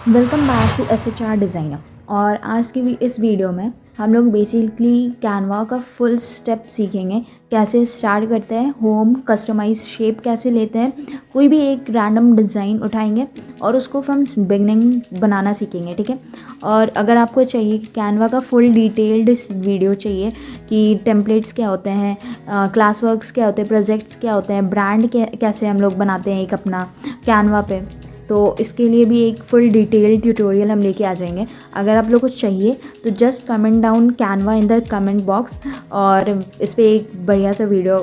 Welcome back to SHR designer. और आज की इस वीडियो में हम लोग बेसिकली कैनवा का फुल स्टेप सीखेंगे। कैसे स्टार्ट करते हैं, होम कस्टमाइज शेप कैसे लेते हैं, कोई भी एक रैंडम डिज़ाइन उठाएंगे और उसको फ्रॉम बिगनिंग बनाना सीखेंगे। ठीक है। और अगर आपको चाहिए कि कैनवा का फुल डिटेल्ड वीडियो चाहिए कि टेम्पलेट्स क्या होते हैं, क्लास वर्क्स क्या होते हैं, प्रोजेक्ट्स क्या होते हैं, ब्रांड कैसे हम लोग बनाते हैं एक अपना कैनवा पे, तो इसके लिए भी एक फुल डिटेल ट्यूटोरियल हम लेके आ जाएंगे। अगर आप लोग को चाहिए तो just comment down Canva in the comment box और इस पर एक बढ़िया सा वीडियो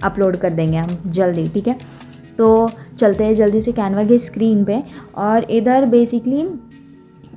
अपलोड कर देंगे हम जल्दी। ठीक है। तो चलते हैं जल्दी से कैनवा की स्क्रीन पे। और इधर बेसिकली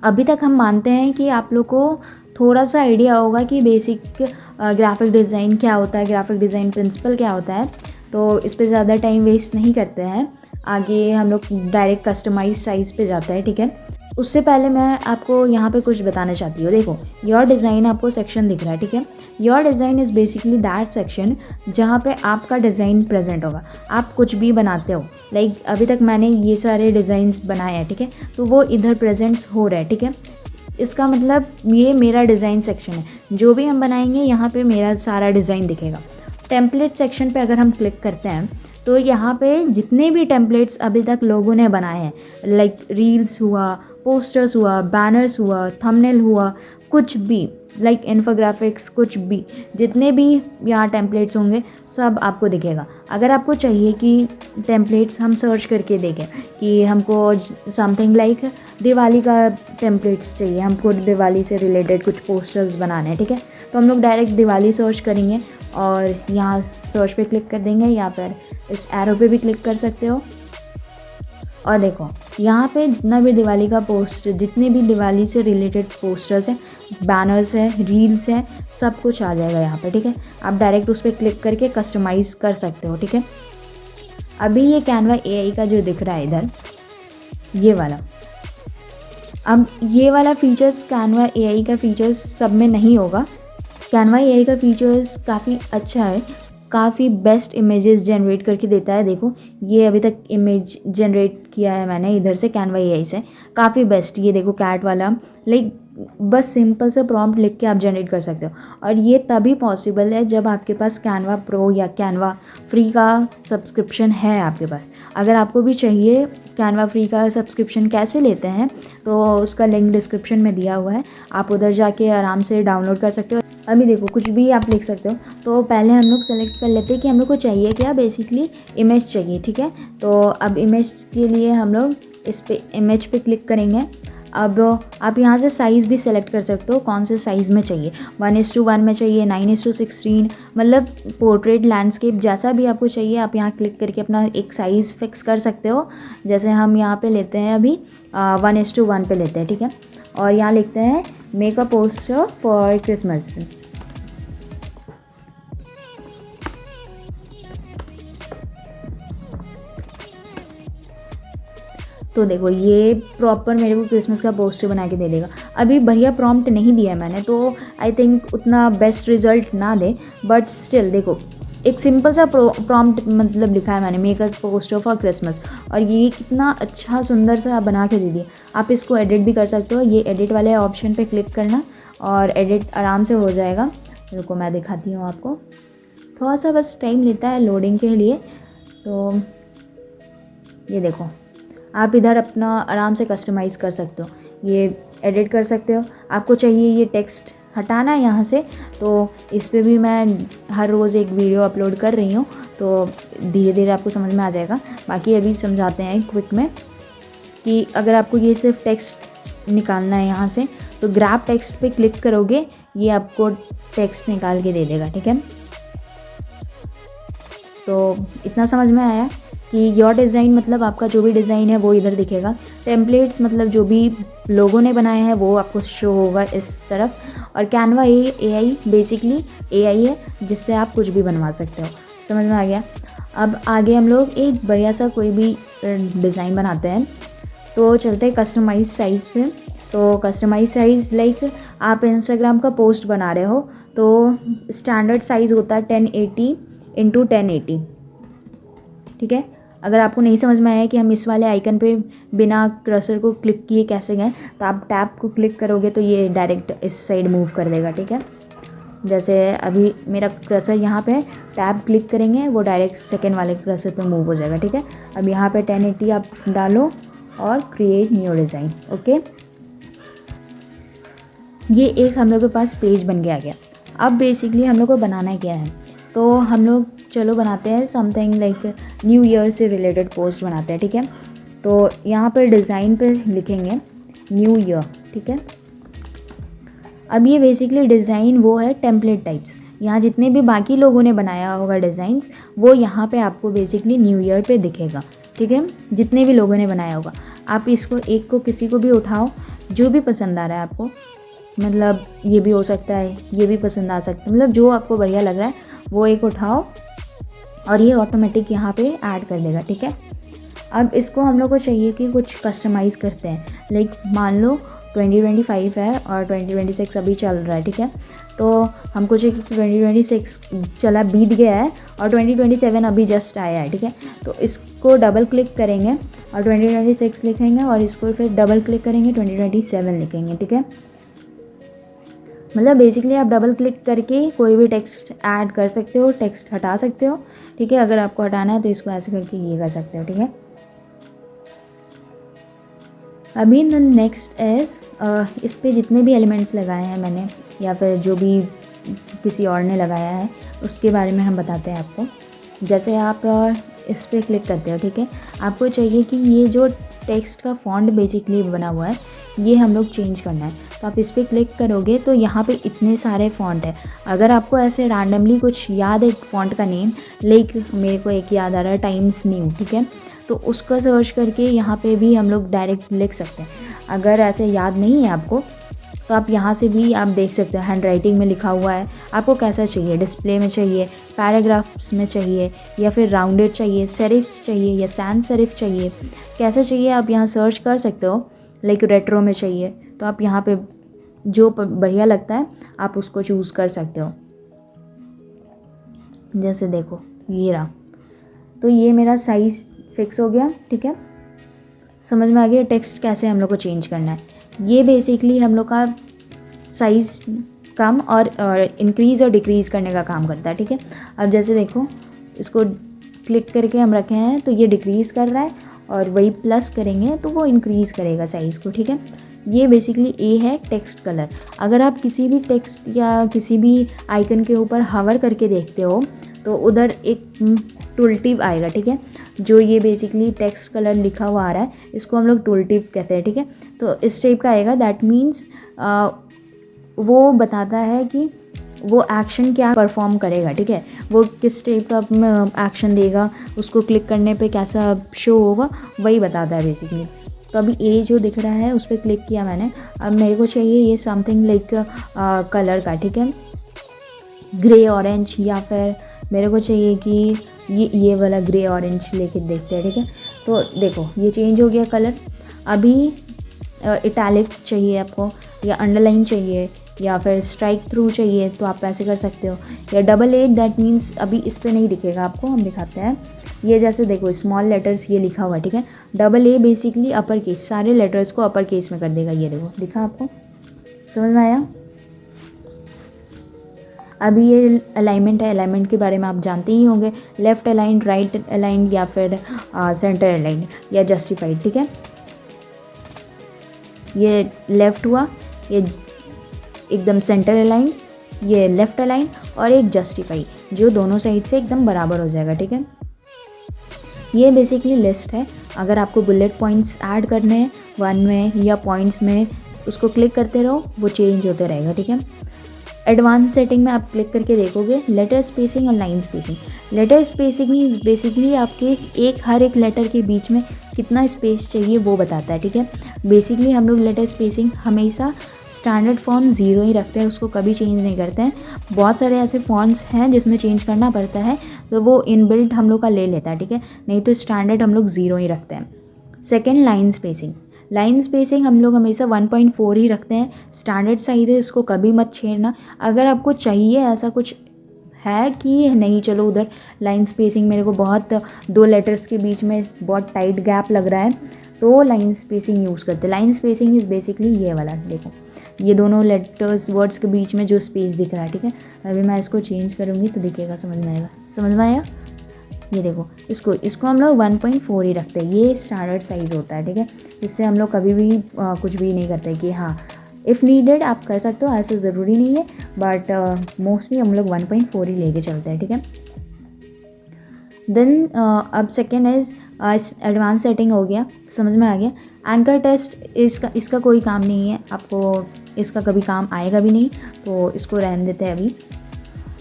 अभी तक हम मानते हैं कि आप लोग को थोड़ा सा आइडिया होगा कि बेसिक ग्राफिक डिज़ाइन क्या होता है, ग्राफिक डिज़ाइन प्रिंसिपल क्या होता है। तो इस पर ज़्यादा टाइम वेस्ट नहीं करते हैं, आगे हम लोग डायरेक्ट कस्टमाइज साइज़ पे जाता है। ठीक है। उससे पहले मैं आपको यहाँ पे कुछ बताना चाहती हूँ। देखो, योर डिज़ाइन आपको सेक्शन दिख रहा है। ठीक है। Your design is basically that section जहाँ पे आपका डिज़ाइन प्रेजेंट होगा। आप कुछ भी बनाते हो, लाइक अभी तक मैंने ये सारे डिज़ाइंस बनाए हैं। ठीक है। तो वो इधर प्रेजेंट्स हो रहा है। ठीक है। इसका मतलब ये मेरा डिज़ाइन सेक्शन है। जो भी हम बनाएंगे यहाँ पे मेरा सारा डिज़ाइन दिखेगा। टेम्पलेट सेक्शन पे अगर हम क्लिक करते हैं तो यहाँ पे जितने भी टेम्पलेट्स अभी तक लोगों ने बनाए हैं, लाइक रील्स हुआ, पोस्टर्स हुआ, बैनर्स हुआ, थंबनेल हुआ, कुछ भी लाइक इन्फोग्राफिक्स, कुछ भी जितने भी यहाँ टेम्पलेट्स होंगे सब आपको दिखेगा। अगर आपको चाहिए कि टेम्पलेट्स हम सर्च करके देखें कि हमको समथिंग लाइक दिवाली का टेम्पलेट्स चाहिए, हमको दिवाली से रिलेटेड कुछ पोस्टर्स बनाने हैं। ठीक है। तो हम लोग डायरेक्ट दिवाली सर्च करेंगे और यहाँ सर्च पे क्लिक कर देंगे, या फिर इस एरो पे भी क्लिक कर सकते हो। और देखो यहाँ पे जितना भी दिवाली का पोस्टर, जितने भी दिवाली से रिलेटेड पोस्टर्स हैं, बैनर्स हैं, रील्स हैं, सब कुछ आ जाएगा यहाँ पे। ठीक है। आप डायरेक्ट उस पर क्लिक करके कस्टमाइज़ कर सकते हो। ठीक है। अभी ये कैनवा AI का जो दिख रहा है इधर, ये वाला, अब ये वाला फीचर्स कैनवा AI का फीचर्स सब में नहीं होगा। कैनवा AI का फीचर्स काफ़ी अच्छा है, काफ़ी बेस्ट इमेजेस जनरेट करके देता है। देखो, ये अभी तक इमेज जनरेट किया है मैंने इधर से कैनवा AI से, काफ़ी बेस्ट। ये देखो कैट वाला, लाइक बस सिंपल से प्रॉम्प्ट लिख के आप जनरेट कर सकते हो। और ये तभी पॉसिबल है जब आपके पास कैनवा प्रो या कैनवा फ्री का सब्सक्रिप्शन है आपके पास। अगर आपको भी चाहिए कैनवा फ्री का सब्सक्रिप्शन कैसे लेते हैं, तो उसका लिंक डिस्क्रिप्शन में दिया हुआ है, आप उधर जाके आराम से डाउनलोड कर सकते हो। अभी देखो, कुछ भी आप लिख सकते हो। तो पहले हम लोग सेलेक्ट कर लेते हैं कि हम लोग को चाहिए क्या, बेसिकली इमेज चाहिए। ठीक है। तो अब इमेज के लिए हम लोग इस पे इमेज पे क्लिक करेंगे। अब आप यहाँ से साइज़ भी सेलेक्ट कर सकते हो, कौन से साइज़ में चाहिए, 1:1 में चाहिए, 9:16, मतलब पोर्ट्रेट, लैंडस्केप, जैसा भी आपको चाहिए आप यहाँ क्लिक करके अपना एक साइज़ फिक्स कर सकते हो। जैसे हम यहाँ पे लेते हैं अभी 1:1 पे लेते हैं। ठीक है। और यहाँ लिखते हैं make a poster for Christmas. तो देखो, ये प्रॉपर मेरे को क्रिसमस का पोस्टर बना के दे देगा। अभी बढ़िया प्रॉम्प्ट नहीं दिया मैंने, तो आई थिंक उतना बेस्ट रिजल्ट ना दे, बट स्टिल देखो, एक सिंपल सा प्रॉम्प्ट मतलब लिखा है मैंने, make a poster for Christmas, और ये कितना अच्छा सुंदर सा बना के दे दिया। आप इसको एडिट भी कर सकते हो, ये एडिट वाले ऑप्शन पे क्लिक करना और एडिट आराम से हो जाएगा। रुको मैं दिखाती हूँ आपको, थोड़ा सा बस टाइम लेता है लोडिंग के लिए। तो ये देखो, आप इधर अपना आराम से कस्टमाइज़ कर सकते हो, ये एडिट कर सकते हो। आपको चाहिए ये टेक्स्ट हटाना है यहाँ से, तो इस पे भी मैं हर रोज़ एक वीडियो अपलोड कर रही हूँ, तो धीरे धीरे आपको समझ में आ जाएगा। बाकी अभी समझाते हैं क्विक में कि अगर आपको ये सिर्फ टेक्स्ट निकालना है यहाँ से, तो ग्रैब टेक्स्ट पे क्लिक करोगे, ये आपको टेक्स्ट निकाल के दे देगा। ठीक है। तो इतना समझ में आया कि योर डिज़ाइन मतलब आपका जो भी डिज़ाइन है वो इधर दिखेगा। टेम्पलेट्स मतलब जो भी लोगों ने बनाए हैं वो आपको शो होगा इस तरफ। और कैनवा AI बेसिकली AI है जिससे आप कुछ भी बनवा सकते हो। समझ में आ गया। अब आगे हम लोग एक बढ़िया सा कोई भी डिज़ाइन बनाते हैं। तो चलते हैं कस्टमाइज साइज़ पे। तो कस्टमाइज साइज़ लाइक आप इंस्टाग्राम का पोस्ट बना रहे हो, तो स्टैंडर्ड साइज़ होता है 1080 × 1080। ठीक है। अगर आपको नहीं समझ में आया कि हम इस वाले आइकन पे बिना कर्सर को क्लिक किए कैसे गए, तो आप टैब को क्लिक करोगे तो ये डायरेक्ट इस साइड मूव कर देगा, ठीक है। जैसे अभी मेरा कर्सर यहाँ पे, टैब क्लिक करेंगे वो डायरेक्ट सेकेंड वाले कर्सर पे मूव हो जाएगा, ठीक है। अब यहाँ पे 1080 आप डालो और क्रिएट न्यू डिज़ाइन, ओके। ये एक हम लोग के पास पेज बन के आ गया। अब बेसिकली हम लोग को बनाना क्या है, तो हम लोग चलो बनाते हैं समथिंग लाइक न्यू ईयर से रिलेटेड पोस्ट बनाते हैं, ठीक है। तो यहाँ पर डिज़ाइन पे लिखेंगे न्यू ईयर, ठीक है। अब ये बेसिकली डिज़ाइन वो है टेम्पलेट टाइप्स, यहाँ जितने भी बाकी लोगों ने बनाया होगा डिज़ाइंस वो यहाँ पे आपको बेसिकली न्यू ईयर पे दिखेगा, ठीक है। जितने भी लोगों ने बनाया होगा आप इसको एक को किसी को भी उठाओ, जो भी पसंद आ रहा है आपको, मतलब ये भी हो सकता है, ये भी पसंद आ सकता है, मतलब जो आपको बढ़िया लग रहा है वो एक उठाओ और ये ऑटोमेटिक यहाँ पे ऐड कर देगा, ठीक है। अब इसको हम लोग को चाहिए कि कुछ कस्टमाइज़ करते हैं, लाइक मान लो 2025 है और 2026 अभी चल रहा है, ठीक है। तो हमको चाहिए कि 2026 चला बीत गया है और 2027 अभी जस्ट आया है, ठीक है। तो इसको डबल क्लिक करेंगे और 2026 लिखेंगे और इसको फिर डबल क्लिक करेंगे 2027 लिखेंगे, ठीक है। मतलब बेसिकली आप डबल क्लिक करके कोई भी टेक्स्ट ऐड कर सकते हो, टेक्स्ट हटा सकते हो, ठीक है। अगर आपको हटाना है तो इसको ऐसे करके ये कर सकते हो, ठीक है। अभी द नेक्स्ट इज़ इस पे जितने भी एलिमेंट्स लगाए हैं मैंने या फिर जो भी किसी और ने लगाया है उसके बारे में हम बताते हैं आपको। जैसे आप इस पे क्लिक करते हो, ठीक है। आपको चाहिए कि ये जो टेक्स्ट का फॉन्ट बेसिकली बना हुआ है ये हम लोग चेंज करना है, तो आप इस पर क्लिक करोगे तो यहाँ पे इतने सारे फ़ॉन्ट है। अगर आपको ऐसे रैंडमली कुछ याद है फ़ॉन्ट का नेम, लाइक मेरे को एक याद आ रहा है टाइम्स न्यू, ठीक है, तो उसका सर्च करके यहाँ पे भी हम लोग डायरेक्ट लिख सकते हैं। अगर ऐसे याद नहीं है आपको तो आप यहाँ से भी आप देख सकते हो हैंड राइटिंग में लिखा हुआ है, आपको कैसा चाहिए, डिस्प्ले में चाहिए, पैराग्राफ्स में चाहिए या फिर राउंडेड चाहिए, सेरिफ्स चाहिए या सैंस सेरिफ चाहिए, कैसा चाहिए आप यहाँ सर्च कर सकते हो। लाइक रेट्रो में चाहिए तो आप यहाँ पे जो बढ़िया लगता है आप उसको चूज़ कर सकते हो। जैसे देखो ये रहा, तो ये मेरा साइज़ फिक्स हो गया, ठीक है। समझ में आ गया टेक्स्ट कैसे हम लोग को चेंज करना है। ये बेसिकली हम लोग का साइज़ कम और इंक्रीज़ और डिक्रीज़ करने का काम करता है, ठीक है। अब जैसे देखो इसको क्लिक करके हम रखे हैं तो ये डिक्रीज़ कर रहा है और वही प्लस करेंगे तो वो इंक्रीज़ करेगा साइज़ को, ठीक है। ये बेसिकली ए है टेक्स्ट कलर। अगर आप किसी भी टेक्स्ट या किसी भी आइकन के ऊपर हवर करके देखते हो तो उधर एक टूल टिप आएगा, ठीक है। जो ये बेसिकली टेक्स्ट कलर लिखा हुआ आ रहा है इसको हम लोग टूल टिप कहते हैं, ठीक है। तो इस टाइप का आएगा, दैट मीन्स वो बताता है कि वो एक्शन क्या परफॉर्म करेगा, ठीक है। वो किस टाइप का एक्शन देगा, उसको क्लिक करने पे कैसा शो होगा वही बताता है बेसिकली। तो अभी ए जो दिख रहा है उस पर क्लिक किया मैंने। अब मेरे को चाहिए ये समथिंग लाइक कलर का, ठीक है, ग्रे ऑरेंज, या फिर मेरे को चाहिए कि ये वाला ग्रे ऑरेंज लेके देखते हैं, ठीक है। तो देखो ये चेंज हो गया कलर। अभी इटैलिक चाहिए आपको या अंडरलाइन चाहिए या फिर स्ट्राइक थ्रू चाहिए तो आप ऐसे कर सकते हो, या डबल ए, दैट मीन्स अभी इस पर नहीं दिखेगा आपको, हम दिखाते हैं। ये जैसे देखो स्मॉल लेटर्स ये लिखा हुआ है, ठीक है। Double A basically upper case, सारे लेटर्स को अपर केस में कर देगा। ये देखो दिखा आपको, समझ में आया। अभी ये अलाइनमेंट है, अलाइनमेंट के बारे में आप जानते ही होंगे, लेफ़्ट अलाइंड, राइट अलाइंड या फिर सेंटर अलाइंड या जस्टिफाइड, ठीक है। ये लेफ़्ट हुआ, ये एकदम सेंटर अलाइन, ये लेफ़्ट अलाइन और एक जस्टिफाई जो दोनों साइड से एकदम बराबर हो जाएगा, ठीक है। ये बेसिकली लिस्ट है। अगर आपको बुलेट पॉइंट्स ऐड करने हैं वन में या पॉइंट्स में, उसको क्लिक करते रहो, वो चेंज होते रहेगा, ठीक है। एडवांस सेटिंग में आप क्लिक करके देखोगे लेटर स्पेसिंग और line spacing. Letter spacing means basically आपके हर एक लेटर के बीच में कितना स्पेस चाहिए वो बताता है, ठीक है। बेसिकली हम लोग लेटर स्पेसिंग हमेशा स्टैंडर्ड फॉन्ट 0 ही रखते हैं, उसको कभी चेंज नहीं करते हैं। बहुत सारे ऐसे फॉन्ट्स हैं जिसमें चेंज करना पड़ता है तो वो इनबिल्ट हम लोग का ले लेता है, ठीक है, नहीं तो स्टैंडर्ड हम लोग 0 ही रखते हैं। Second, line spacing. Line spacing हम लोग हमेशा 1.4 ही रखते हैं, स्टैंडर्ड साइज़ है, इसको कभी मत छेड़ना। अगर आपको चाहिए ऐसा कुछ है कि नहीं, चलो उधर लाइन स्पेसिंग मेरे को बहुत 2 लेटर्स के बीच में बहुत टाइट गैप लग रहा है, तो लाइन स्पेसिंग यूज़ करते हैं। लाइन स्पेसिंग इज़ बेसिकली ये वाला, देखो ये दोनों लेटर्स वर्ड्स के बीच में जो स्पेस दिख रहा है, ठीक है। अभी मैं इसको चेंज करूँगी तो दिखेगा, समझ में आएगा, समझ में आया। ये देखो, इसको हम लोग 1.4 ही रखते हैं, ये स्टैंडर्ड साइज़ होता है, ठीक है। इससे हम लोग कभी भी कुछ भी नहीं करते कि हाँ, इफ़ नीडेड आप कर सकते हो, ऐसा ज़रूरी नहीं है, बट मोस्टली हम लोग 1.4 ही लेके चलते हैं, ठीक है। देन अब सेकेंड इज़ एडवांस सेटिंग हो गया, समझ में आ गया। एंकर टेस्ट इसका कोई काम नहीं है, आपको इसका कभी काम आएगा भी नहीं, तो इसको रहने देते हैं अभी।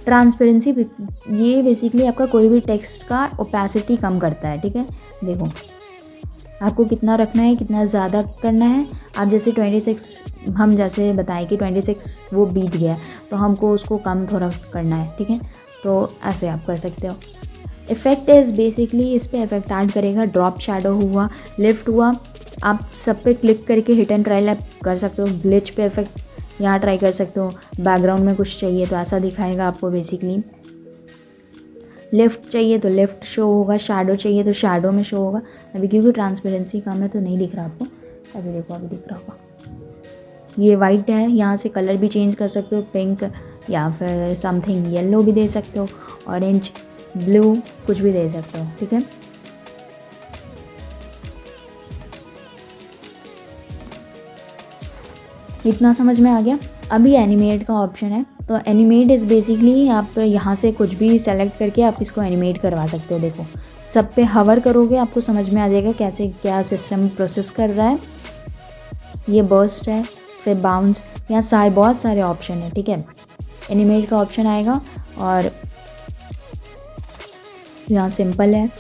ट्रांसपेरेंसी, ये बेसिकली आपका कोई भी टेक्स्ट का ओपेसिटी कम करता है, ठीक है। देखो आपको कितना रखना है, कितना ज़्यादा करना है। आप जैसे 26, हम जैसे बताएं कि 26 वो बीत गया, तो हमको उसको कम थोड़ा करना है, ठीक है। तो ऐसे आप कर सकते हो। इफ़ेक्ट इज़ बेसिकली इस पर इफेक्ट ऐड करेगा, ड्रॉप शैडो हुआ, लिफ्ट हुआ, आप सब पे क्लिक करके हिट एंड ट्रायल आप कर सकते हो। ग्लिच पे इफेक्ट यहाँ ट्राई कर सकते हो। बैकग्राउंड में कुछ चाहिए तो ऐसा दिखाएगा आपको बेसिकली। लिफ्ट चाहिए तो लिफ्ट शो होगा, शैडो चाहिए तो शैडो में शो होगा। अभी क्योंकि ट्रांसपेरेंसी कम है तो नहीं दिख रहा आपको, अभी देखो अभी दिख रहा होगा। ये वाइट है, यहाँ से कलर भी चेंज कर सकते हो, पिंक या फिर समथिंग येलो भी दे सकते हो, ऑरेंज, ब्लू, कुछ भी दे सकते हो, ठीक है। इतना समझ में आ गया। अभी एनिमेट का ऑप्शन है, तो एनिमेट इज़ बेसिकली आप यहाँ से कुछ भी सेलेक्ट करके आप इसको एनिमेट करवा सकते हो। देखो सब पे हवर करोगे आपको समझ में आ जाएगा कैसे क्या सिस्टम प्रोसेस कर रहा है। ये बर्स्ट है, फिर बाउंस, यहाँ बहुत सारे ऑप्शन है, ठीक है। एनिमेट का ऑप्शन आएगा और यहाँ सिंपल है।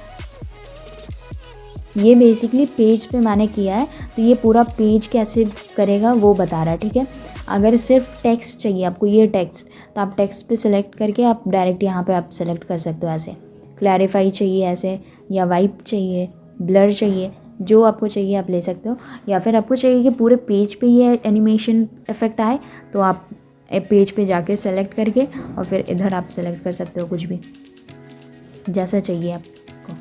ये बेसिकली पेज पे मैंने किया है, तो ये पूरा पेज कैसे करेगा वो बता रहा है, ठीक है। अगर सिर्फ टेक्स्ट चाहिए आपको, ये टेक्स्ट, तो आप टेक्स्ट पे सिलेक्ट करके आप डायरेक्ट यहाँ पे आप सेलेक्ट कर सकते हो। ऐसे क्लैरिफाई चाहिए ऐसे, या वाइप चाहिए, ब्लर चाहिए, जो आपको चाहिए आप ले सकते हो। या फिर आपको चाहिए कि पूरे पेज पे ये एनिमेशन इफेक्ट आए, तो आप पेज पे जाके सेलेक्ट करके और फिर इधर आप सेलेक्ट कर सकते हो, कुछ भी जैसा चाहिए आपको।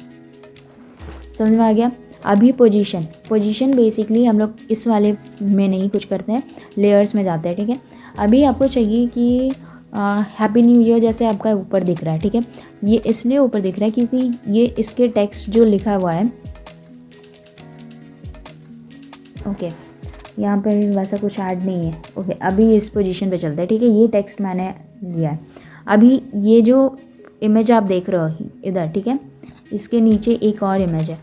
समझ में आ गया। अभी पोजीशन बेसिकली हम लोग इस वाले में नहीं कुछ करते हैं, लेयर्स में जाते हैं, ठीक है। अभी आपको चाहिए कि हैप्पी न्यू ईयर जैसे आपका ऊपर दिख रहा है, ठीक है। ये इसलिए ऊपर दिख रहा है क्योंकि ये इसके टेक्स्ट जो लिखा हुआ है, ओके, यहाँ पर वैसा कुछ ऐड नहीं है, ओके। अभी इस पोजीशन पे चलते हैं, ठीक है। ये टेक्स्ट मैंने लिया है। अभी ये जो इमेज आप देख रहे हो इधर, ठीक है, इसके नीचे एक और इमेज है,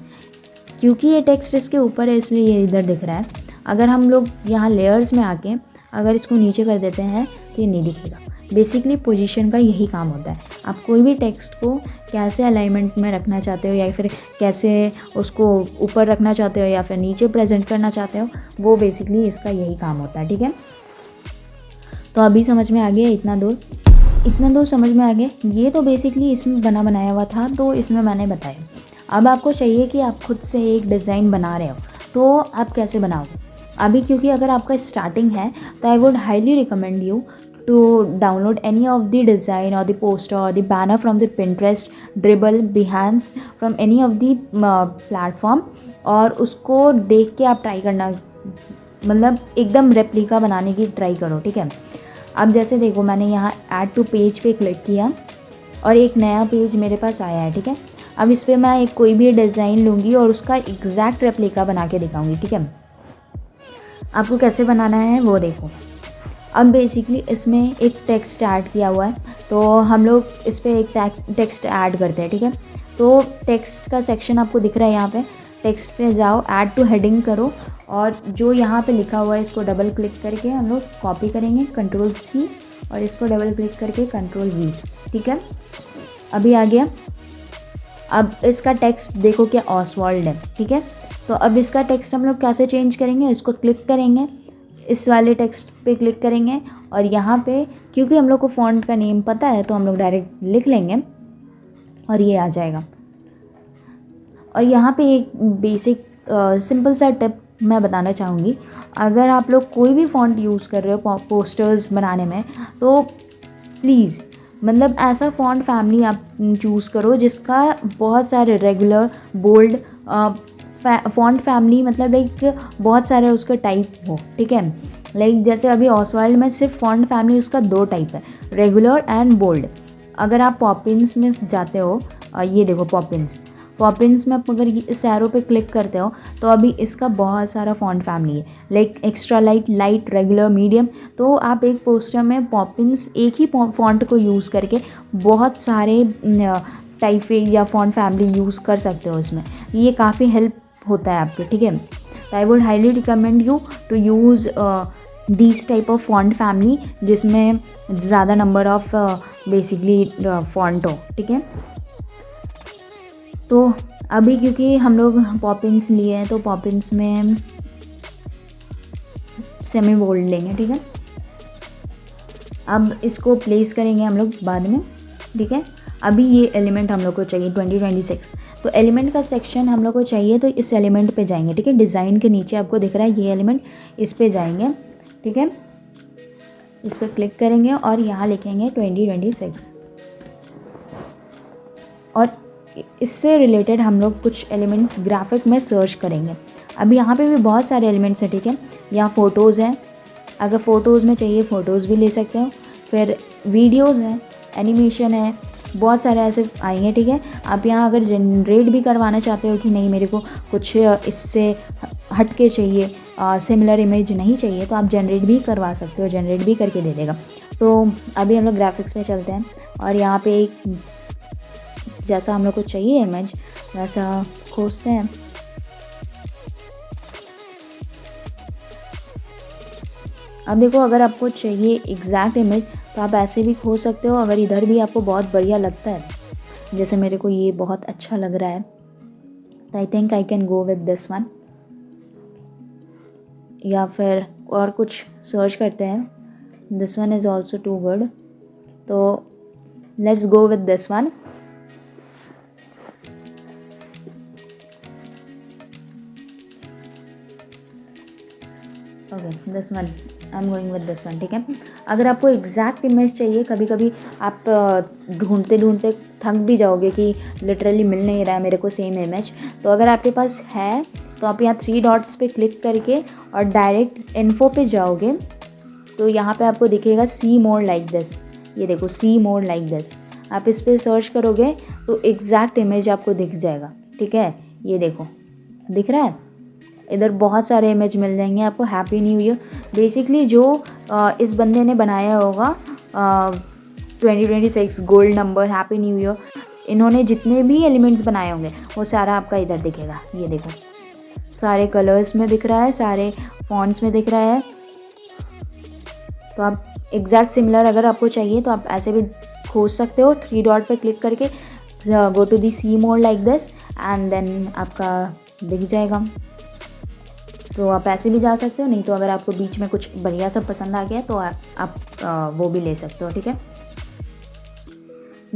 क्योंकि ये टेक्स्ट इसके ऊपर है इसलिए ये इधर दिख रहा है। अगर हम लोग यहाँ लेयर्स में आके अगर इसको नीचे कर देते हैं तो ये नहीं दिखेगा। बेसिकली पोजीशन का यही काम होता है। आप कोई भी टेक्स्ट को कैसे अलाइनमेंट में रखना चाहते हो, या फिर कैसे उसको ऊपर रखना चाहते हो या फिर नीचे प्रेजेंट करना चाहते हो, वो बेसिकली इसका यही काम होता है, ठीक है। तो अभी समझ में आ गया, इतना दूर समझ में आ गया। ये तो बेसिकली इसमें बनाया हुआ था, तो इसमें मैंने बताया। अब आपको चाहिए कि आप खुद से एक डिज़ाइन बना रहे हो, तो आप कैसे बनाओगे। अभी क्योंकि अगर आपका स्टार्टिंग है, तो I would highly recommend you to download any of the design और द पोस्टर और the banner from the Pinterest, Dribbble, Behance, from any of the platform, और उसको देख के आप ट्राई करना, मतलब एकदम रेप्लिका बनाने की ट्राई करो, ठीक है। अब जैसे देखो मैंने यहाँ ऐड टू पेज पे क्लिक किया और एक नया पेज मेरे पास आया है, ठीक है। अब इस पर मैं एक कोई भी डिज़ाइन लूँगी और उसका एग्जैक्ट रेप्लिका बना के दिखाऊंगी, ठीक है। आपको कैसे बनाना है वो देखो। अब बेसिकली इसमें एक टेक्स्ट ऐड किया हुआ है, तो हम लोग इस पर एक टेक्स्ट ऐड करते हैं, ठीक है। तो टेक्स्ट का सेक्शन आपको दिख रहा है, यहाँ पे टेक्स्ट पे जाओ, ऐड टू हेडिंग करो, और जो यहाँ पे लिखा हुआ है इसको डबल क्लिक करके हम लोग कॉपी करेंगे, Ctrl+C, और इसको डबल क्लिक करके Ctrl+V, ठीक है। अभी आ गया। अब इसका टेक्स्ट देखो क्या ऑसवाल्ड है, ठीक है। तो अब इसका टेक्स्ट हम लोग कैसे चेंज करेंगे, इसको क्लिक करेंगे, इस वाले टेक्स्ट पे क्लिक करेंगे, और यहाँ पे क्योंकि हम लोग को फॉन्ट का नेम पता है तो हम लोग डायरेक्ट लिख लेंगे और ये आ जाएगा। और यहाँ पे एक बेसिक सिंपल सा टिप मैं बताना चाहूँगी। अगर आप लोग कोई भी फॉन्ट यूज़ कर रहे हो पोस्टर्स बनाने में, तो प्लीज़ मतलब ऐसा फ़ॉन्ट फैमिली आप चूज़ करो जिसका बहुत सारे रेगुलर, बोल्ड, फ़ॉन्ट फैमिली मतलब लाइक बहुत सारे उसका टाइप हो, ठीक है। लाइक जैसे अभी ओसवाल्ड में सिर्फ फ़ॉन्ट फैमिली उसका 2 टाइप है, रेगुलर एंड बोल्ड। अगर आप पॉपिंस में जाते हो, ये देखो पॉपिंस में आप अगर इस एरो पे क्लिक करते हो तो अभी इसका बहुत सारा फ़ॉन्ट फैमिली है, like extra light, regular, medium. तो आप एक पोस्टर में पॉपिंस एक ही फ़ॉन्ट को यूज़ करके बहुत सारे टाइप या फ़ॉन्ट फैमिली यूज़ कर सकते हो इसमें। ये काफ़ी हेल्प होता है आपके, ठीक है। I would highly recommend you to use this type of font family जिसमें ज़्यादा नंबर ऑफ बेसिकली फॉन्ट हो, ठीक है। तो अभी क्योंकि हम लोग पॉपिंस लिए हैं तो पॉपिंस में सेमी बोल्ड लेंगे, ठीक है। अब इसको प्लेस करेंगे हम लोग बाद में, ठीक है। अभी ये एलिमेंट हम लोग को चाहिए 2026, तो एलिमेंट का सेक्शन हम लोग को चाहिए, तो इस एलिमेंट पे जाएंगे, ठीक है। डिज़ाइन के नीचे आपको दिख रहा है ये एलिमेंट, इस पे जाएंगे, ठीक है। इस पर क्लिक करेंगे और यहाँ लिखेंगे 2026 और इससे रिलेटेड हम लोग कुछ एलिमेंट्स ग्राफिक में सर्च करेंगे। अभी यहाँ पे भी बहुत सारे एलिमेंट्स हैं, ठीक है। यहाँ फ़ोटोज़ हैं, अगर फ़ोटोज़ में चाहिए फ़ोटोज़ भी ले सकते हो। फिर वीडियोज़ हैं, एनिमेशन है, बहुत सारे ऐसे आएंगे, ठीक है। आप यहाँ अगर जनरेट भी करवाना चाहते हो कि नहीं मेरे को कुछ इससे हट के चाहिए, सिमिलर इमेज नहीं चाहिए, तो आप जनरेट भी करवा सकते हो, जनरेट भी करके दे देगा। तो अभी हम लोग ग्राफिक्स में चलते हैं और यहाँ पे एक जैसा हम लोग को चाहिए इमेज वैसा खोजते हैं। अब देखो अगर आपको चाहिए एग्जैक्ट इमेज तो आप ऐसे भी खोज सकते हो, अगर इधर भी आपको बहुत बढ़िया लगता है, जैसे मेरे को ये बहुत अच्छा लग रहा है, तो I think I can go with this one. या फिर और कुछ सर्च करते हैं, this one is also too good, तो let's go with this one. Okay this one, I am going with this one, ठीक है। अगर आपको एग्जैक्ट इमेज चाहिए, कभी कभी आप ढूंढते ढूंढते थक भी जाओगे कि लिटरली मिल नहीं रहा है मेरे को सेम इमेज, तो अगर आपके पास है तो आप यहाँ 3 डॉट्स पे क्लिक करके और डायरेक्ट इन्फो पे जाओगे, तो यहाँ पे आपको दिखेगा सी मोर लाइक दिस। ये देखो सी मोर लाइक दिस, आप इस पर सर्च करोगे तो एग्जैक्ट इमेज आपको दिख जाएगा, ठीक है। ये देखो दिख रहा है, इधर बहुत सारे इमेज मिल जाएंगे आपको। हैप्पी न्यू ईयर बेसिकली जो इस बंदे ने बनाया होगा 2026 gold number, happy new year, इन्होंने जितने भी एलिमेंट्स बनाए होंगे वो सारा आपका इधर दिखेगा। ये देखो सारे कलर्स में दिख रहा है, सारे फॉन्ट्स में दिख रहा है। तो आप एग्जैक्ट सिमिलर अगर आपको चाहिए तो आप ऐसे भी खोज सकते हो, 3 डॉट पे क्लिक करके go to the see more like this and then आपका दिख जाएगा। तो आप ऐसे भी जा सकते हो, नहीं तो अगर आपको बीच में कुछ बढ़िया सा पसंद आ गया तो आप वो भी ले सकते हो, ठीक है।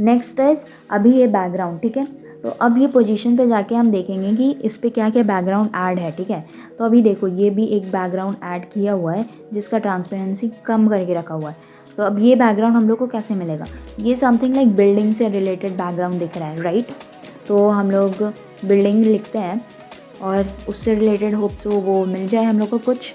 नेक्स्ट इज अभी ये बैकग्राउंड, ठीक है। तो अब ये पोजीशन पे जाके हम देखेंगे कि इस पे क्या क्या बैकग्राउंड ऐड है, ठीक है। तो अभी देखो ये भी एक बैकग्राउंड ऐड किया हुआ है जिसका ट्रांसपेरेंसी कम करके रखा हुआ है। तो अब ये बैकग्राउंड हम लोग को कैसे मिलेगा, ये समथिंग लाइक बिल्डिंग से रिलेटेड बैकग्राउंड दिख रहा है, राइट। तो हम लोग बिल्डिंग लिखते हैं और उससे रिलेटेड होप सो वो मिल जाए हम लोग को कुछ।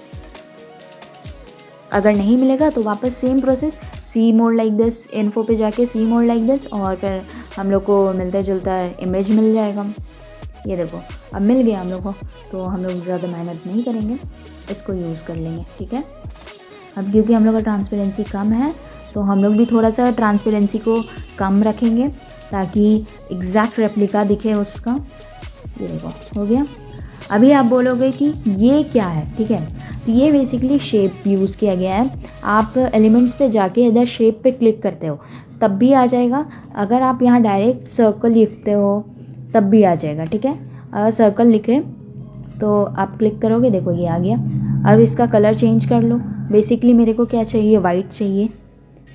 अगर नहीं मिलेगा तो वापस same process, see more like this, info पे जाके सी मोर लाइक दिस, और फिर हम लोग को मिलता जुलता इमेज मिल जाएगा। ये देखो अब मिल गया हम लोग को, तो हम लोग ज़्यादा मेहनत नहीं करेंगे, इसको यूज़ कर लेंगे, ठीक है। अब क्योंकि हम लोग का ट्रांसपेरेंसी कम है तो हम लोग भी थोड़ा सा ट्रांसपेरेंसी को कम रखेंगे ताकि एग्जैक्ट रेप्लिका दिखे उसका। ये देखो हो गया। अभी आप बोलोगे कि ये क्या है, ठीक है। तो ये बेसिकली शेप यूज़ किया गया है। आप एलिमेंट्स पे जाके इधर शेप पे क्लिक करते हो तब भी आ जाएगा, अगर आप यहाँ डायरेक्ट सर्कल लिखते हो तब भी आ जाएगा, ठीक है। अगर सर्कल लिखे तो आप क्लिक करोगे, देखो ये आ गया। अब इसका कलर चेंज कर लो, बेसिकली मेरे को क्या चाहिए, वाइट चाहिए,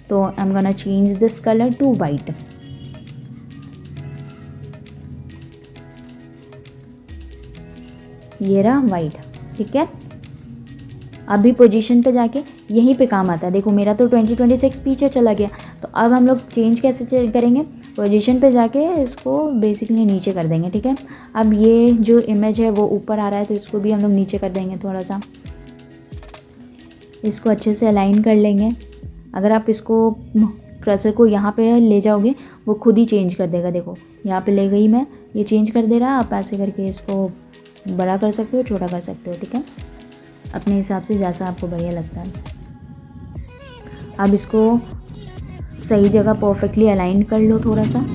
तो I am gonna change this colour to white. ये रहा वाइट, ठीक है। अभी पोजीशन पे जाके यहीं पे काम आता है। देखो मेरा तो 2026 पीछे चला गया, तो अब हम लोग चेंज कैसे करेंगे, पोजीशन पे जाके इसको बेसिकली नीचे कर देंगे, ठीक है। अब ये जो इमेज है वो ऊपर आ रहा है, तो इसको भी हम लोग नीचे कर देंगे थोड़ा सा, इसको अच्छे से अलाइन कर लेंगे। अगर आप इसको कर्सर को यहाँ पे ले जाओगे वो खुद ही चेंज कर देगा। देखो यहाँ पे ले गई मैं, ये चेंज कर दे रहा है। आप ऐसे करके इसको बड़ा कर सकते हो, छोटा कर सकते हो, ठीक है, अपने हिसाब से जैसा आपको बढ़िया लगता है। अब इसको सही जगह परफेक्टली अलाइन कर लो थोड़ा सा।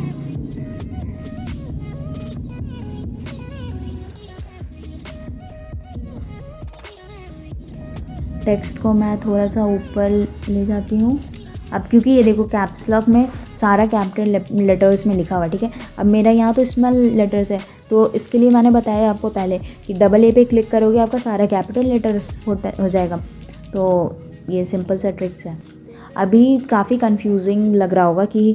टेक्स्ट को मैं थोड़ा सा ऊपर ले जाती हूँ। अब क्योंकि ये देखो कैप्स लॉक में सारा कैपिटल लेटर्स में लिखा हुआ है, ठीक है। अब मेरा यहाँ तो स्मॉल लेटर्स है, तो इसके लिए मैंने बताया आपको पहले कि डबल ए पे क्लिक करोगे आपका सारा कैपिटल लेटर्स हो जाएगा। तो ये सिंपल सा ट्रिक्स है। अभी काफ़ी कंफ्यूजिंग लग रहा होगा कि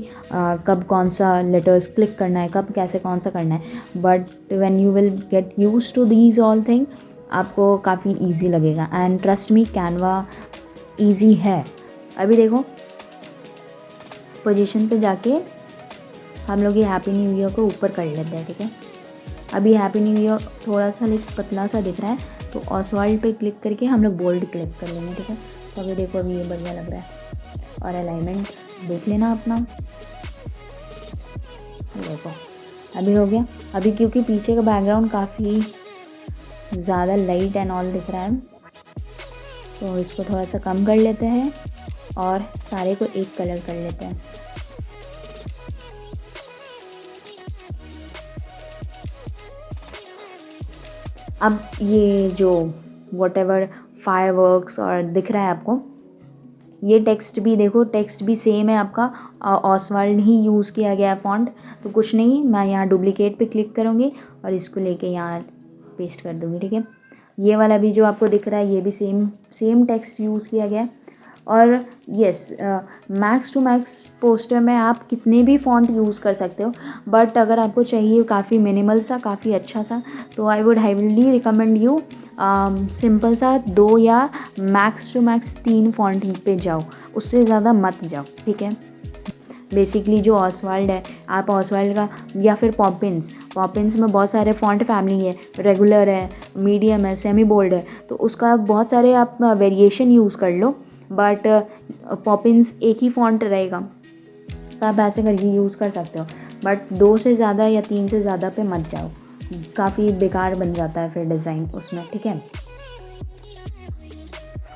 कब कौन सा लेटर्स क्लिक करना है, कब कैसे कौन सा करना है, but when you will get used to these all thing आपको काफ़ी इजी लगेगा। And trust me, Canva easy है। अभी देखो पोजीशन पे जाके हम लोग ये हैप्पी न्यू ईयर को ऊपर कर लेते हैं, ठीक है। अभी हैप्पी न्यू ईयर थोड़ा सा पतला सा दिख रहा है, तो ऑसवाल्ड पे क्लिक करके हम लोग बोल्ड क्लिक कर लेंगे, ठीक है। तो अभी देखो अभी ये बढ़िया लग रहा है। और अलाइनमेंट देख लेना अपना, देखो अभी हो गया। अभी क्योंकि पीछे का बैकग्राउंड काफ़ी ज़्यादा लाइट एंड ऑल दिख रहा है, तो इसको थोड़ा सा कम कर लेते हैं और सारे को एक कलर कर लेते हैं। अब ये जो व्हाटएवर फायरवर्क्स और दिख रहा है आपको, ये टेक्स्ट भी देखो, टेक्स्ट भी सेम है आपका, ऑसवाल्ड ही यूज़ किया गया है फॉन्ट। तो कुछ नहीं, मैं यहाँ डुप्लीकेट पे क्लिक करूँगी और इसको लेके यहाँ पेस्ट कर दूँगी, ठीक है। ये वाला भी जो आपको दिख रहा है ये भी सेम टेक्स्ट यूज़ किया गया है। और yes, max to max poster में आप कितने भी फ़ॉन्ट यूज़ कर सकते हो, बट अगर आपको चाहिए काफ़ी मिनिमल सा, काफ़ी अच्छा सा, तो I would highly recommend you simple सा 2 या मैक्स टू मैक्स 3 फ़ॉन्ट पे जाओ, उससे ज़्यादा मत जाओ, ठीक है। बेसिकली जो ऑसवाल्ड है, आप ऑसवाल्ड का या फिर पॉपिंस में बहुत सारे फ़ॉन्ट फैमिली है, रेगुलर है, मीडियम है, सेमी बोल्ड है, तो उसका बहुत सारे आप वेरिएशन यूज़ कर लो, बट पॉपिंस एक ही फ़ॉन्ट रहेगा, तो आप ऐसे करके यूज़ कर सकते हो। बट 2 से ज़्यादा या 3 से ज़्यादा पे मत जाओ, काफ़ी बेकार बन जाता है फिर डिज़ाइन उसमें, ठीक है।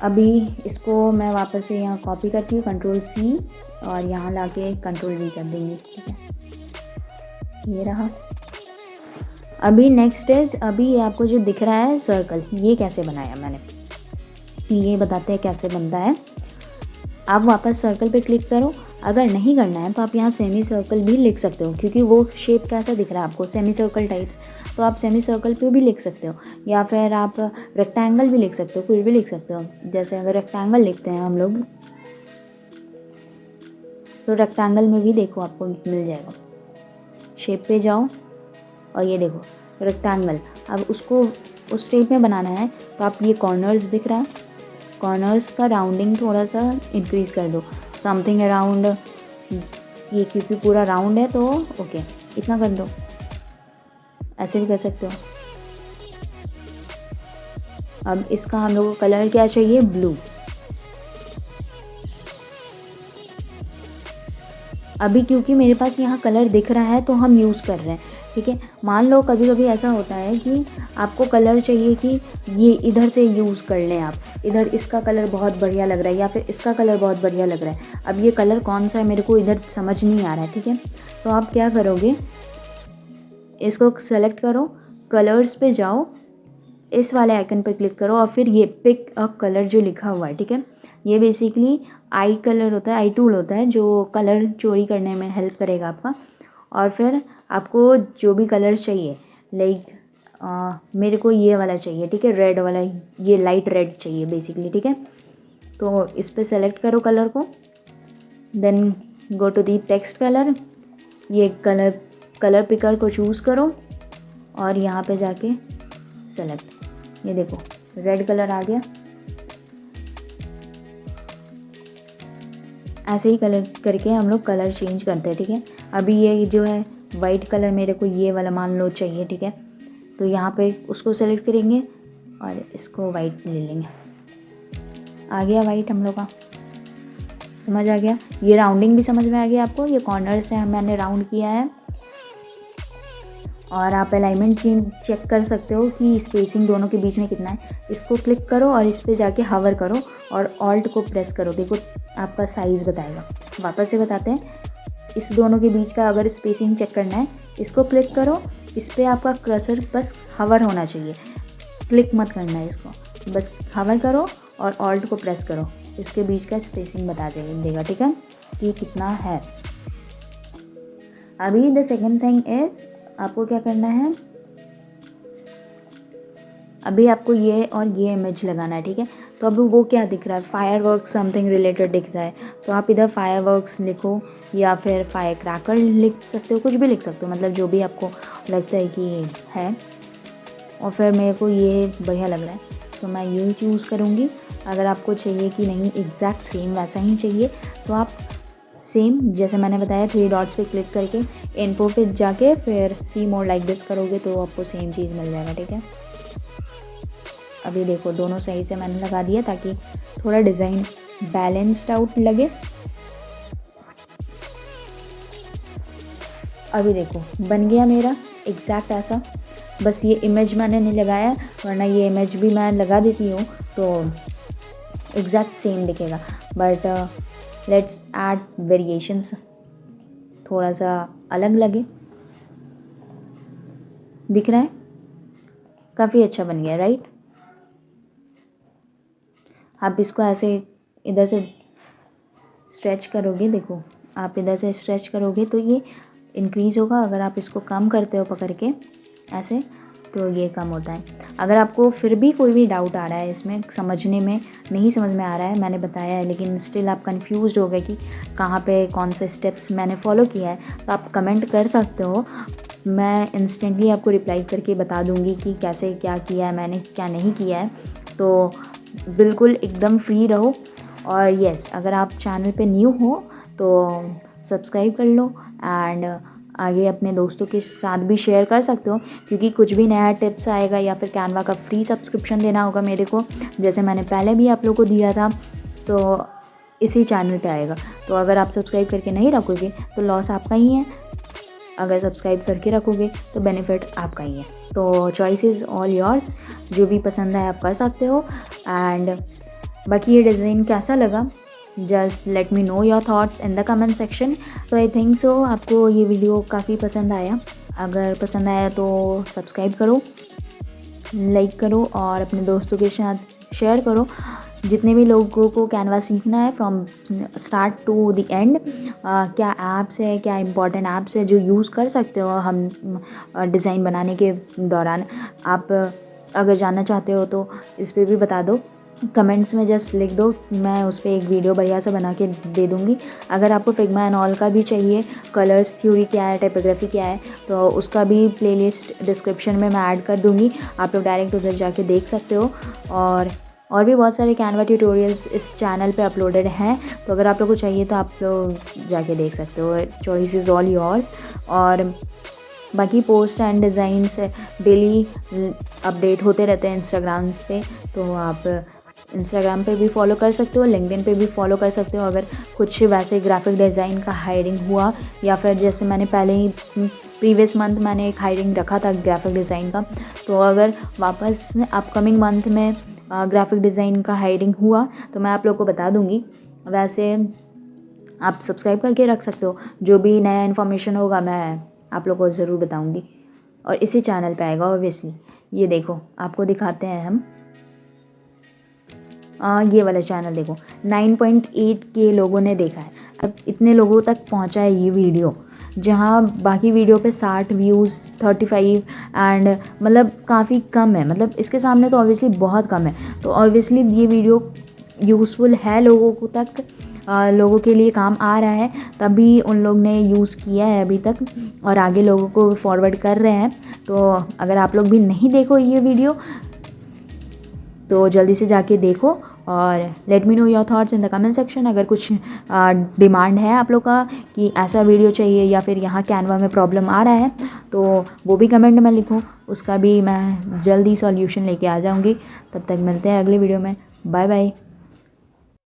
अभी इसको मैं वापस से यहाँ कॉपी करती हूँ, Ctrl+C, और यहाँ लाके Ctrl+V कर देंगे, ठीक है। ये रहा। अभी नेक्स्ट इज, अभी ये आपको जो दिख रहा है सर्कल, ये कैसे बनाया मैंने, ये बताते हैं कैसे बनता है। आप वापस सर्कल पे क्लिक करो। अगर नहीं करना है तो आप यहाँ सेमी सर्कल भी लिख सकते हो, क्योंकि वो शेप कैसा दिख रहा है आपको, सेमी सर्कल टाइप्स, तो आप सेमी सर्कल पे भी लिख सकते हो, या फिर आप रेक्टेंगल भी लिख सकते हो, कुछ भी लिख सकते हो। जैसे अगर रेक्टेंगल लिखते हैं हम लोग, तो रेक्टेंगल में भी देखो आपको मिल जाएगा। शेप पे जाओ और ये देखो रेक्टेंगल। अब उसको उस शेप में बनाना है, तो आप ये कॉर्नर्स दिख रहा है, कॉर्नर्स का राउंडिंग थोड़ा सा इंक्रीज़ कर दो, समथिंग अराउंड, ये क्योंकि पूरा राउंड है तो ओके इतना कर दो। ऐसे भी कर सकते हो। अब इसका हम लोग को कलर क्या चाहिए, ब्लू। अभी क्योंकि मेरे पास यहाँ कलर दिख रहा है तो हम यूज़ कर रहे हैं, ठीक है। मान लो कभी कभी ऐसा होता है कि आपको कलर चाहिए कि ये इधर से यूज़ कर लें आप, इधर इसका कलर बहुत बढ़िया लग रहा है या फिर इसका कलर बहुत बढ़िया लग रहा है। अब ये कलर कौन सा है मेरे को इधर समझ नहीं आ रहा है, ठीक है। तो आप क्या करोगे, इसको सेलेक्ट करो, कलर्स पे जाओ, इस वाले आइकन पर क्लिक करो और फिर ये पिक अ कलर जो लिखा हुआ है, ठीक है। ये बेसिकली आई कलर होता है, आई टूल होता है जो कलर चोरी करने में हेल्प करेगा आपका। और फिर आपको जो भी कलर चाहिए, लाइक मेरे को ये वाला चाहिए, ठीक है, रेड वाला, ये लाइट रेड चाहिए बेसिकली, ठीक है। तो इस पर सेलेक्ट करो कलर को, then go to the text colour, ये कलर पिकर को चूज़ करो और यहाँ पे जाके सेलेक्ट, ये देखो रेड कलर आ गया। ऐसे ही कलर करके हम लोग कलर चेंज करते हैं, ठीक है। अभी ये जो है वाइट कलर मेरे को ये वाला मान लो चाहिए, ठीक है। तो यहाँ पे उसको सेलेक्ट करेंगे और इसको वाइट ले लेंगे। आ गया वाइट हम लोग का, समझ आ गया। ये राउंडिंग भी समझ में आ गया आपको, ये कॉर्नर से मैंने राउंड किया है। और आप अलाइनमेंट चेक कर सकते हो कि स्पेसिंग दोनों के बीच में कितना है। इसको क्लिक करो और इस पर जाके हवर करो और ऑल्ट को प्रेस करो, देखो आपका साइज़ बताएगा। वापस से बताते हैं, इस दोनों के बीच का अगर स्पेसिंग चेक करना है, इसको क्लिक करो, इस पर आपका कर्सर बस हवर होना चाहिए, क्लिक मत करना है इसको, बस हवर करो और ऑल्ट को प्रेस करो, इसके बीच का स्पेसिंग बता देगा, ठीक है, कि कितना है। अभी द सेकेंड थिंग इज़ आपको क्या करना है, अभी आपको ये और ये इमेज लगाना है, ठीक है। तो अभी वो क्या दिख रहा है, फायरवर्क्स समथिंग रिलेटेड दिख रहा है, तो आप इधर फायरवर्क्स लिखो या फिर फायर क्रैकर लिख सकते हो, कुछ भी लिख सकते हो, मतलब जो भी आपको लगता है कि है। और फिर मेरे को ये बढ़िया लग रहा है तो मैं ये चूज़ करूँगी। अगर आपको चाहिए कि नहीं एग्जैक्ट सेम वैसा ही चाहिए तो आप सेम जैसे मैंने बताया 3 डॉट्स पे क्लिक करके इन्फो पे जाके फिर सी मोर लाइक दिस करोगे तो आपको सेम चीज़ मिल जाएगा, ठीक है। अभी देखो दोनों सही से मैंने लगा दिया ताकि थोड़ा डिज़ाइन बैलेंस्ड आउट लगे। अभी देखो बन गया मेरा एग्जैक्ट ऐसा, बस ये इमेज मैंने नहीं लगाया, वरना ये इमेज भी मैं लगा देती हूँ तो एग्जैक्ट सेम दिखेगा। बट लेट्स ऐड वेरिएशंस, थोड़ा सा अलग लगे, दिख रहा है, काफ़ी अच्छा बन गया, राइट। आप इसको ऐसे इधर से स्ट्रेच करोगे, देखो आप इधर से स्ट्रेच करोगे तो ये इंक्रीज़ होगा, अगर आप इसको कम करते हो पकड़ के ऐसे तो ये कम होता है। अगर आपको फिर भी कोई भी डाउट आ रहा है इसमें, समझने में नहीं समझ में आ रहा है, मैंने बताया है लेकिन स्टिल आप कंफ्यूज्ड हो गए कि कहाँ पे कौन से स्टेप्स मैंने फॉलो किया है, तो आप कमेंट कर सकते हो, मैं इंस्टेंटली आपको रिप्लाई करके बता दूंगी कि कैसे क्या किया है मैंने, क्या नहीं किया है। तो बिल्कुल एकदम फ्री रहो। और येस, अगर आप चैनल पे न्यू हो तो सब्सक्राइब कर लो एंड आगे अपने दोस्तों के साथ भी शेयर कर सकते हो, क्योंकि कुछ भी नया टिप्स आएगा या फिर कैनवा का फ्री सब्सक्रिप्शन देना होगा मेरे को, जैसे मैंने पहले भी आप लोगों को दिया था, तो इसी चैनल पे आएगा। तो अगर आप सब्सक्राइब करके नहीं रखोगे तो लॉस आपका ही है, अगर सब्सक्राइब करके रखोगे तो बेनिफिट आपका ही है। तो चॉइस इज़ ऑल योर्स, जो भी पसंद है आप कर सकते हो। एंड बाकी ये डिज़ाइन कैसा लगा, just let me know your thoughts in the comment section. तो आई थिंक सो आपको ये वीडियो काफ़ी पसंद आया, अगर पसंद आया तो सब्सक्राइब करो, लाइक करो और अपने दोस्तों के साथ शेयर करो। जितने भी लोगों को कैनवा सीखना है from start to the end, क्या ऐप्स है, क्या इंपॉर्टेंट ऐप्स है जो यूज़ कर सकते हो हम डिज़ाइन बनाने के दौरान, आप अगर जानना चाहते हो तो इस पर भी बता दो, कमेंट्स में जस्ट लिख दो, मैं उस पर एक वीडियो बढ़िया से बना के दे दूँगी। अगर आपको फिग्मा एंड ऑल का भी चाहिए, कलर्स थ्योरी क्या है, टाइपोग्राफी क्या है, तो उसका भी प्लेलिस्ट डिस्क्रिप्शन में मैं ऐड कर दूँगी, आप लोग डायरेक्ट उधर जाके देख सकते हो। और भी बहुत सारे कैनवा ट्यूटोरियल्स इस चैनल पे अपलोडेड हैं, तो अगर आप लोग को चाहिए तो आप लोग जाके देख सकते हो। Choice is all yours. और बाकी post and designs daily update होते रहते हैं इंस्टाग्राम पे, तो आप इंस्टाग्राम पे भी फॉलो कर सकते हो, लिंक्डइन पे भी फॉलो कर सकते हो। अगर कुछ वैसे ग्राफिक डिज़ाइन का हायरिंग हुआ, या फिर जैसे मैंने पहले ही प्रीवियस मंथ मैंने एक हायरिंग रखा था ग्राफिक डिज़ाइन का, तो अगर वापस अपकमिंग मंथ में ग्राफिक डिज़ाइन का हायरिंग हुआ तो मैं आप लोग को बता दूंगी। वैसे आप सब्सक्राइब करके रख सकते हो, जो भी नया इन्फॉर्मेशन होगा मैं आप लोग को ज़रूर बताऊंगी और इसी चैनल पे आएगा ऑब्वियसली। ये देखो आपको दिखाते हैं हम, ये वाला चैनल देखो 9.8 के लोगों ने देखा है। अब इतने लोगों तक पहुंचा है ये वीडियो, जहाँ बाकी वीडियो पे 60 व्यूज़ 35 एंड मतलब काफ़ी कम है, मतलब इसके सामने तो ऑब्वियसली बहुत कम है। तो ऑब्वियसली ये वीडियो यूज़फुल है लोगों को तक, लोगों के लिए काम आ रहा है, तभी उन लोग ने यूज़ किया है अभी तक और आगे लोगों को फॉरवर्ड कर रहे हैं। तो अगर आप लोग भी नहीं देखो ये वीडियो तो जल्दी से जाके देखो और let me know your thoughts in the comment section. अगर कुछ डिमांड है आप लोग का कि ऐसा वीडियो चाहिए या फिर यहाँ कैनवा में प्रॉब्लम आ रहा है तो वो भी कमेंट में लिखो, उसका भी मैं जल्दी सॉल्यूशन लेके आ जाऊँगी। तब तक मिलते हैं अगले वीडियो में। Bye bye.